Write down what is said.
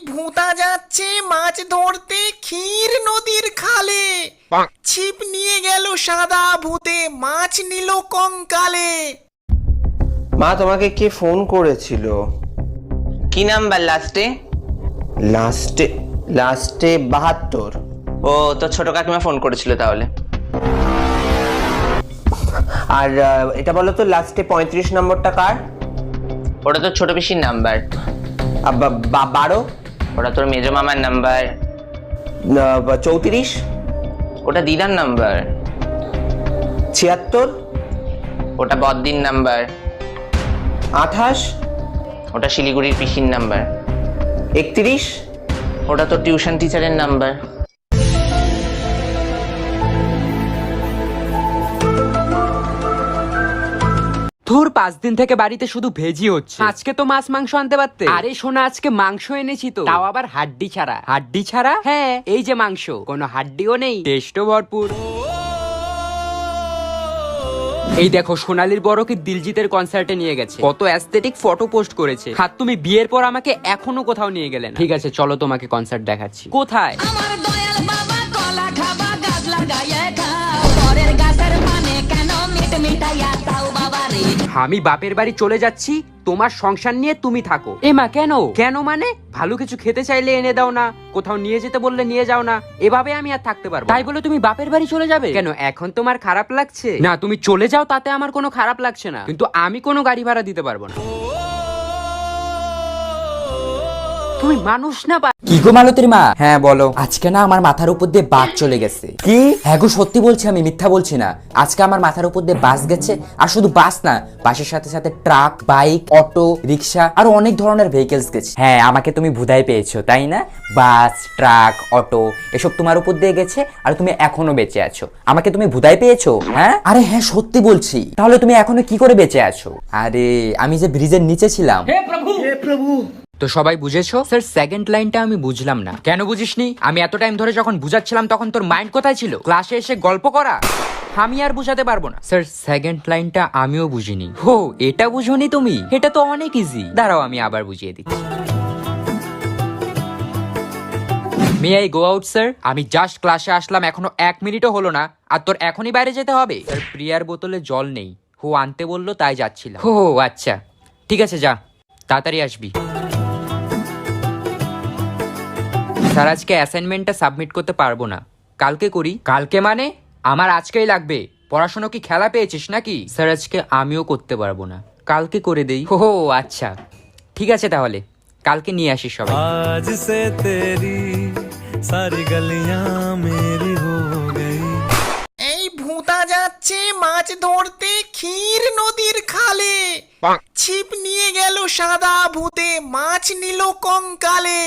ভুঁতা যাচ্ছে মাছ ধরতে ক্ষীর নদীর খালে, ছিপ নিয়ে গেল সাদা ভূতে, মাছ নিল কঙ্কালে। মা তোমাকে কে ফোন করেছিল? কি নাম্বার লাস্টে? লাস্টে লাস্টে 72। ও তো ছোট কাকিমা ফোন করেছিল তাহলে। আর এটা বলো তো লাস্টে 35 নম্বরটা কার? ওটা তো ছোট পিসির নাম্বার। 12? ওটা তোর মেজো মামার নাম্বার। 34? ওটা দিদার নাম্বার। 76? ওটা বদ্দির নাম্বার। 28? ওটা শিলিগুড়ির পিসির নাম্বার। 31? ওটা তো টিউশন টিচারের নাম্বার। ধুর 5 দিন থেকে বাড়িতে শুধু ভেজি হচ্ছে। আজকে তো মাছ মাংস আনতে পারতে। আরে শোনা, আজকে মাংস এনেছি তো, তাও আবার হাড্ডি ছাড়া। হাড্ডি ছাড়া? হ্যাঁ, এই যে মাংস, কোনো হাড্ডিও নেই, টেস্টও ভরপুর। এই দেখো, সোনালীর বড়কে দিলজিতের কনসার্টে নিয়ে গেছে, কত অ্যাস্থেটিক ফটো পোস্ট করেছে। আর তুমি বিয়ের পর আমাকে এখনো কোথাও নিয়ে গেলে না। ঠিক আছে চলো, তোমাকে কনসার্ট দেখাচ্ছি। কোথায়? আমার দয়াল বাবা কলা খাবা গাছ লাগাইয়া খাও, পরের গাছের পানে কেন মিট মিটাইয়া তাও বাবা রে। আমি বাপের বাড়ি চলে যাচ্ছি, তোমার সংসার নিয়ে তুমি থাকো। এ মা, কেন কেন মানে? ভালো কিছু খেতে চাইলে এনে দাও না, কোথাও নিয়ে যেতে বললে নিয়ে যাও না, এভাবে আমি আর থাকতে পারবো। তাই বলে তুমি বাপের বাড়ি চলে যাবে কেন? এখন তোমার খারাপ লাগছে? না, তুমি চলে যাও, তাতে আমার কোনো খারাপ লাগছে না, কিন্তু আমি কোনো গাড়ি ভাড়া দিতে পারবো না। তুমি মানুষ না। কি গো মালতীর মা? হ্যাঁ বলো। আজকে না আমার মাথার উপর দিয়ে বাস চলে গেছে। কি? হ্যাঁ গো, সত্যি বলছি, আমি মিথ্যা বলছি না। আজকে আমার মাথার উপর দিয়ে বাস গেছে, আর শুধু বাস না, বাসের সাথে সাথে ট্রাক, বাইক, অটো, রিক্সা আর অনেক ধরনের ভেহিকেলস গেছে। হ্যাঁ, আমাকে তুমি ভুদায় পেয়েছো তাই না? বাস, ট্রাক, অটো এসব তোমার উপর দিয়ে গেছে, আর তুমি এখনো বেঁচে আছো। আমাকে তুমি ভুদায় পেয়েছো? হ্যাঁ, আরে হ্যাঁ সত্যি বলছি। তাহলে তুমি এখনো কি করে বেঁচে আছো? আরে আমি যে ব্রিজের নিচে ছিলাম। হে প্রভু। তো সবাই বুঝেছো? স্যার, সেকেন্ড লাইনটা আমি বুঝলাম না। কেন বুঝিসনি? আমি এত টাইম ধরে যখন বুঝাচ্ছিলাম তখন তোর মাইন্ড কোথায় ছিল? ক্লাসে এসে গল্প করা? আমি আর বুঝাতে পারবো না। স্যার, সেকেন্ড লাইনটা আমিও বুঝিনি। হো, এটা বুঝোনি তুমি? এটা তো অনেক ইজি। দাঁড়াও, আমি আবার বুঝিয়ে দিচ্ছি। May I go out sir? আমি জাস্ট ক্লাসে আসলাম, এখনো 1 মিনিটও হলো না, আর তোর এখনই বাইরে যেতে হবে? স্যার, প্রিয়ার বোতলে জল নেই, হো আনতে বললো তাই যাচ্ছিলাম। হো আচ্ছা, ঠিক আছে, যা, তাড়াতাড়ি আসবি। স্যার, আজকে অ্যাসাইনমেন্টটা সাবমিট করতে পারবো না, কালকে করি। কালকে মানে? আমার আজকেই লাগবে। পড়াশোনা কি খেলা পেয়েছিস নাকি? স্যার, আজকে আমিও করতে পারবো না, কালকে করে দেই। হো আচ্ছা, ঠিক আছে, তাহলে কালকে নিয়ে আসিস সবাই। আজ সে তেরি সারি গলিয়াঁ মেরি হো গই। এই ভুঁতা যাচ্ছে মাছ ধরতে ক্ষীর নদীর খালে, ছিপ নিয়ে গেল সাদা ভূতে, মাছ নিল কঙ্কালে।